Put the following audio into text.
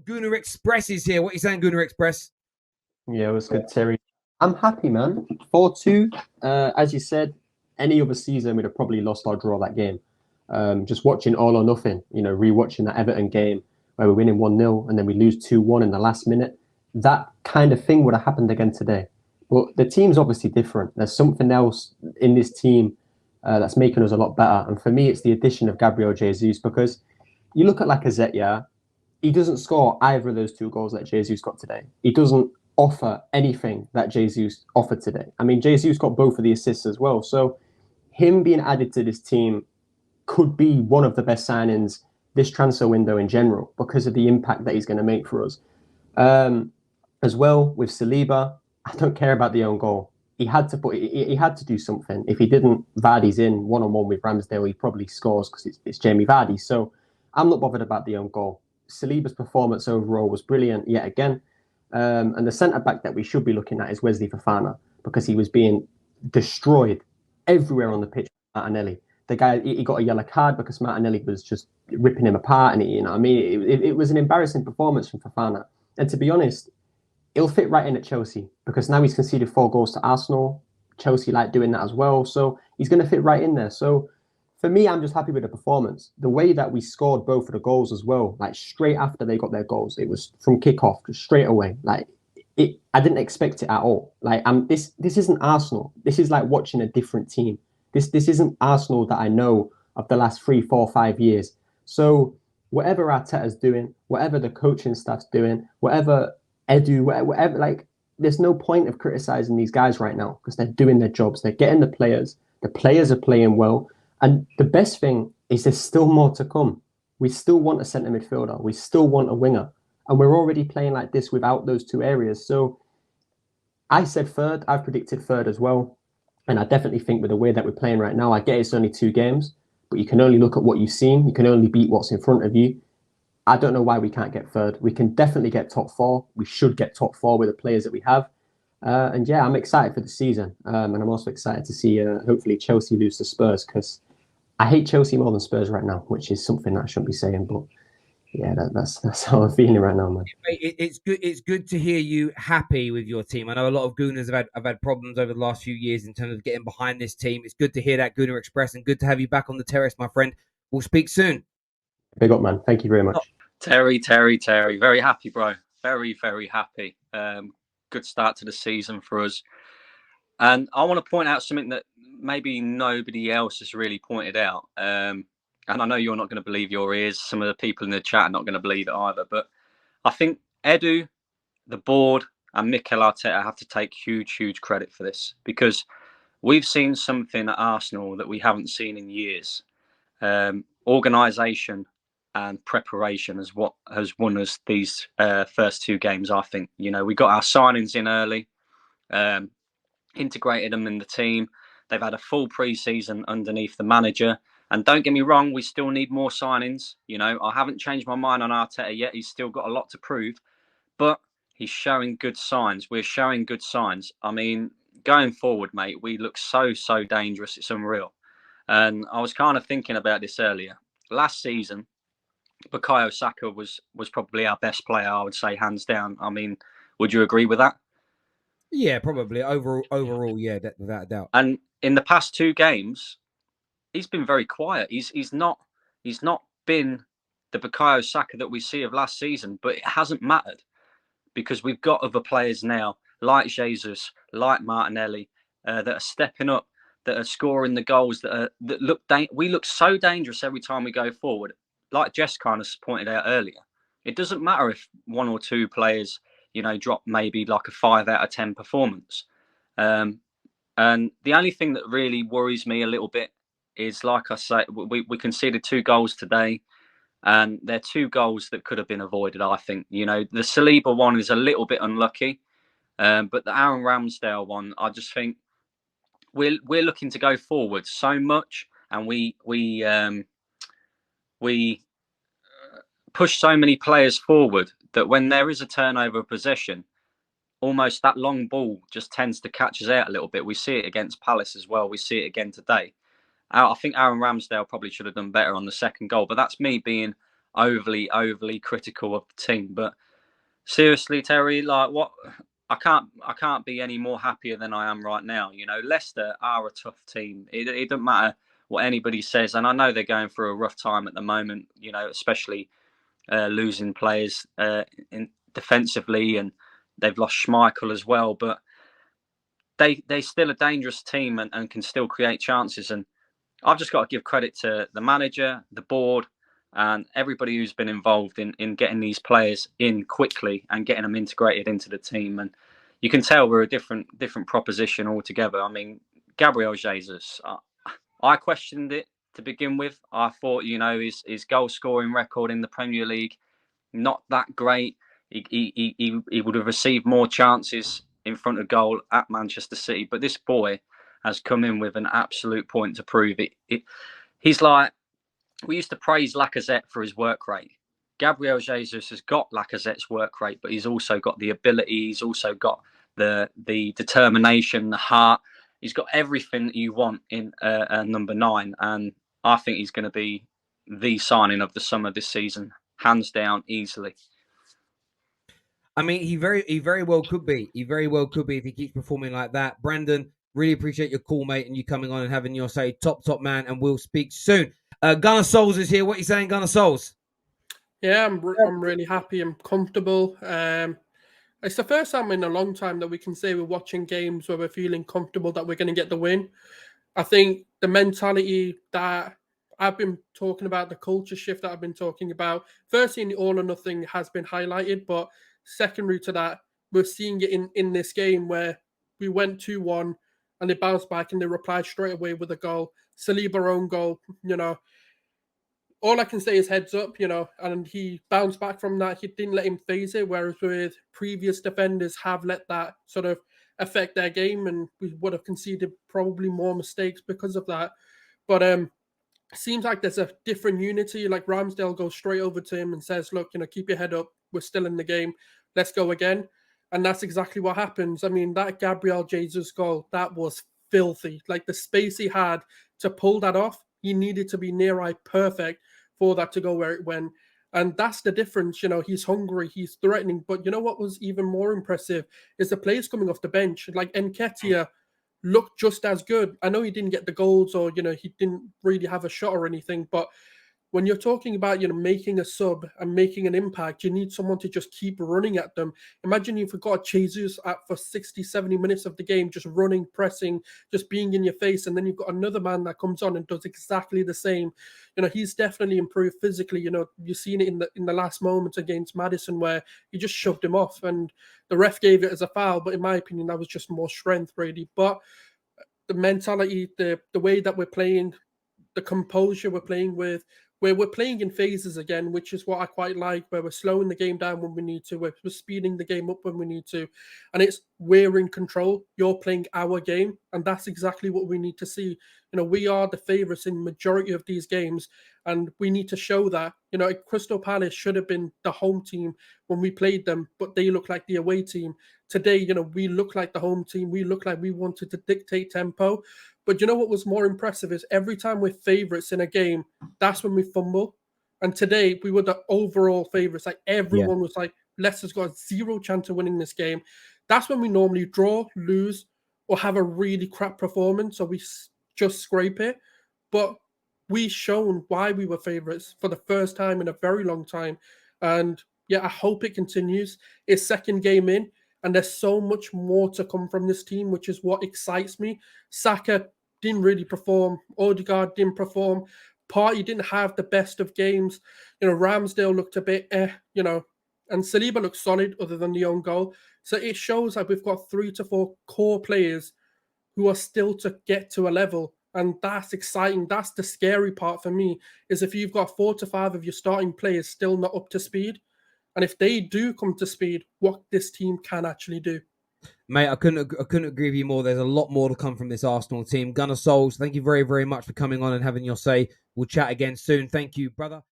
Gooner Express is here. What are you saying, Gooner Express? Yeah, it was good, Terry. I'm happy, man. 4-2. As you said, any other season we'd have probably lost or draw that game. Just watching all or nothing, rewatching that Everton game where we're winning 1-0 and then we lose 2-1 in the last minute. That kind of thing would have happened again today. But the team's obviously different. There's something else in this team that's making us a lot better. And for me, it's the addition of Gabriel Jesus, because you look at Lacazette, yeah, he doesn't score either of those two goals that Jesus got today. He doesn't offer anything that Jesus offered today. I mean, Jesus got both of the assists as well. So him being added to this team could be one of the best signings this transfer window in general because of the impact that he's going to make for us. As well with Saliba, I don't care about the own goal. He had to do something. If he didn't, Vardy's in one-on-one with Ramsdale. He probably scores because it's Jamie Vardy. So I'm not bothered about the own goal. Saliba's performance overall was brilliant yet again. And the centre back that we should be looking at is Wesley Fofana, because he was being destroyed everywhere on the pitch by Martinelli. The guy, he got a yellow card because Martinelli was just ripping him apart, and it was an embarrassing performance from Fofana. And to be honest, he'll fit right in at Chelsea because now he's conceded 4 goals to Arsenal. Chelsea like doing that as well, so he's going to fit right in there. So for me, I'm just happy with the performance. The way that we scored both of the goals as well, like straight after they got their goals, it was from kickoff, just straight away. Like I didn't expect it at all. Like this isn't Arsenal. This is like watching a different team. This isn't Arsenal that I know of the last 3, 4, 5 years. So whatever Arteta's doing, whatever the coaching staff's doing, whatever Edu, whatever, like there's no point of criticizing these guys right now because they're doing their jobs. They're getting the players. The players are playing well. And the best thing is there's still more to come. We still want a centre midfielder. We still want a winger. And we're already playing like this without those 2 areas. So I said third. I've predicted third as well. And I definitely think with the way that we're playing right now, I get it's only 2 games, but you can only look at what you've seen. You can only beat what's in front of you. I don't know why we can't get third. We can definitely get top 4. We should get top 4 with the players that we have. And yeah, I'm excited for the season. And I'm also excited to see hopefully Chelsea lose to Spurs, because I hate Chelsea more than Spurs right now, which is something that I shouldn't be saying. But yeah, that's how I'm feeling right now, man. It's good. It's good to hear you happy with your team. I know a lot of Gooners have had problems over the last few years in terms of getting behind this team. It's good to hear that, Gooner Express, and good to have you back on the terrace, my friend. We'll speak soon. Big up, man. Thank you very much. Terry. Very happy, bro. Very, very happy. Good start to the season for us. And I want to point out something that maybe nobody else has really pointed out. And I know you're not going to believe your ears. Some of the people in the chat are not going to believe it either. But I think Edu, the board, and Mikel Arteta have to take huge credit for this, because we've seen something at Arsenal that we haven't seen in years. Organisation and preparation is what has won us these first 2 games, I think. We got our signings in early, integrated them in the team. They've had a full pre-season underneath the manager. And don't get me wrong, we still need more signings. I haven't changed my mind on Arteta yet. He's still got a lot to prove. But he's showing good signs. We're showing good signs. I mean, going forward, mate, we look so dangerous. It's unreal. And I was kind of thinking about this earlier. Last season, Bukayo Saka was probably our best player, I would say, hands down. I mean, would you agree with that? Yeah, probably. Overall, yeah, without a doubt. And in the past 2 games, he's been very quiet. He's not been the Bukayo Saka that we see of last season, but it hasn't mattered because we've got other players now, like Jesus, like Martinelli, that are stepping up, that are scoring the goals, we look so dangerous every time we go forward. Like Jess kind of pointed out earlier, it doesn't matter if 1 or 2 players, drop maybe like a 5 out of 10 performance. And the only thing that really worries me a little bit is, like I say, we conceded 2 goals today, and they're 2 goals that could have been avoided, I think. The Saliba one is a little bit unlucky, but the Aaron Ramsdale one, I just think we're looking to go forward so much, and we push so many players forward that when there is a turnover of possession, almost that long ball just tends to catch us out a little bit. We see it against Palace as well. We see it again today. I think Aaron Ramsdale probably should have done better on the second goal, but that's me being overly critical of the team. But seriously, Terry, like what? I can't be any more happier than I am right now. You know, Leicester are a tough team. It doesn't matter what anybody says, and I know they're going through a rough time at the moment. You know, especially losing players defensively, and they've lost Schmeichel as well. But they still a dangerous team and can still create chances. And I've just got to give credit to the manager, the board, and everybody who's been involved in getting these players in quickly and getting them integrated into the team. And you can tell we're a different proposition altogether. I mean, Gabriel Jesus, I questioned it to begin with. I thought, you know, his goal scoring record in the Premier League, not that great. He would have received more chances in front of goal at Manchester City. But this boy has come in with an absolute point to prove it. He's like, we used to praise Lacazette for his work rate. Gabriel Jesus has got Lacazette's work rate, but he's also got the ability. He's also got the determination, the heart. He's got everything that you want in a number 9. And I think he's going to be the signing of the summer this season, hands down, easily. I mean, he very well could be. He very well could be if he keeps performing like that. Brandon, really appreciate your call, mate, and you coming on and having your say. Top man, and we'll speak soon. Gunnar Souls is here. What are you saying, Gunnar Souls? Yeah, I'm really happy. I'm comfortable. It's the first time in a long time that we can say we're watching games where we're feeling comfortable that we're going to get the win. I think the mentality that I've been talking about, the culture shift that I've been talking about, firstly in the all or nothing has been highlighted, but secondary to that, we're seeing it in this game where we went 2-1 and they bounced back and they replied straight away with a goal. Saliba own goal, you know. All I can say is heads up, you know, and he bounced back from that. He didn't let him phase it, whereas with previous defenders have let that sort of affect their game, and we would have conceded probably more mistakes because of that. But seems like there's a different unity. Like Ramsdale goes straight over to him and says, look, you know, keep your head up. We're still in the game. Let's go again. And that's exactly what happens. I mean, that Gabriel Jesus goal, that was filthy. Like the space he had to pull that off, he needed to be near eye perfect for that to go where it went. And that's the difference. You know, he's hungry, he's threatening. But you know what was even more impressive is the players coming off the bench. Like Nketiah looked just as good. I know he didn't get the goals or, you know, he didn't really have a shot or anything, but when you're talking about, you know, making a sub and making an impact, you need someone to just keep running at them. Imagine if we got Jesus for 60, 70 minutes of the game, just running, pressing, just being in your face. And then you've got another man that comes on and does exactly the same. You know, he's definitely improved physically. You know, you've seen it in the last moment against Maddison where he just shoved him off and the ref gave it as a foul. But in my opinion, that was just more strength, really. But the mentality, the way that we're playing, the composure we're playing with, where we're playing in phases again, which is what I quite like, where we're slowing the game down when we need to, we're speeding the game up when we need to, and it's we're in control, you're playing our game, and that's exactly what we need to see. You know, we are the favourites in majority of these games, and we need to show that. You know, Crystal Palace should have been the home team when we played them, but they look like the away team. Today, you know, we look like the home team, we look like we wanted to dictate tempo. But you know what was more impressive is every time we're favourites in a game, that's when we fumble. And today we were the overall favourites. Like everyone was like, Leicester's got zero chance of winning this game. That's when we normally draw, lose, or have a really crap performance, or we just scrape it. But we shown why we were favourites for the first time in a very long time. And yeah, I hope it continues. It's second game in, and there's so much more to come from this team, which is what excites me. Saka didn't really perform. Odegaard didn't perform. Partey didn't have the best of games. You know, Ramsdale looked a bit you know, and Saliba looked solid other than the own goal. So it shows like we've got 3 to 4 core players who are still to get to a level. And that's exciting. That's the scary part for me, is if you've got 4 to 5 of your starting players still not up to speed. And if they do come to speed, what this team can actually do. Mate, I couldn't agree with you more. There's a lot more to come from this Arsenal team. Gunnar Souls, thank you very, very much for coming on and having your say. We'll chat again soon. Thank you, brother.